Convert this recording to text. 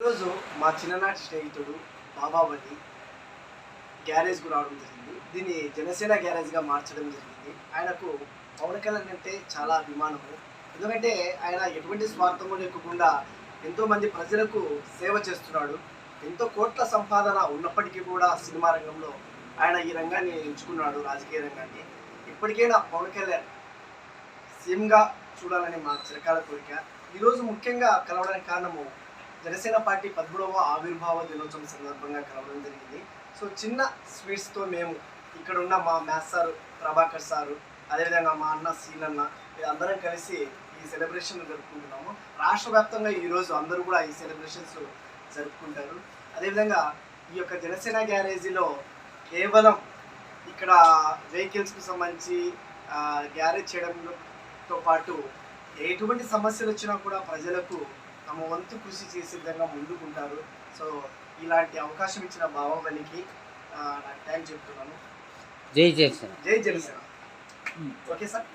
ఈరోజు మా చిన్ననాటి స్నేహితుడు బాబాబలి గ్యారేజ్కు రావడం జరిగింది. దీన్ని జనసేన గ్యారేజ్గా మార్చడం జరిగింది. ఆయనకు పవన్ కళ్యాణ్ అంటే చాలా అభిమానము. ఎందుకంటే ఆయన ఎటువంటి స్వార్థము లేకుండా ఎంతోమంది ప్రజలకు సేవ చేస్తున్నాడు. ఎంతో కోట్ల సంపాదన ఉన్నప్పటికీ కూడా సినిమా రంగంలో ఆయన ఈ రంగాన్ని ఎంచుకున్నాడు, రాజకీయ రంగాన్ని. ఇప్పటికైనా పవన్ కళ్యాణ్ సీఎంగా చూడాలని మా చిరకాల కోరిక. ఈరోజు ముఖ్యంగా కలవడానికి కారణము జనసేన పార్టీ 13వ ఆవిర్భావ దినోత్సవం సందర్భంగా కలవడం జరిగింది. సో చిన్న స్వీట్స్తో మేము ఇక్కడ ఉన్న మా మ్యాథ్స్ సారు, ప్రభాకర్ సారు, అదేవిధంగా మా అన్న సీనన్న అందరం కలిసి ఈ సెలబ్రేషన్ జరుపుకుంటున్నాము. రాష్ట్ర వ్యాప్తంగా ఈరోజు అందరూ కూడా ఈ సెలబ్రేషన్స్ జరుపుకుంటారు. అదేవిధంగా ఈ యొక్క జనసేన గ్యారేజీలో కేవలం ఇక్కడ వెహికల్స్కి సంబంధించి గ్యారేజ్ చేయడంతో పాటు ఎటువంటి సమస్యలు వచ్చినా కూడా ప్రజలకు తమ వంతు కృషి చేసే విధంగా ముందుకుంటారు. సో ఇలాంటి అవకాశం ఇచ్చిన బాబాబలికి నాకు థ్యాంక్స్ చెప్తున్నాను. జై జనసేన. జై జనసేన. Okay sir.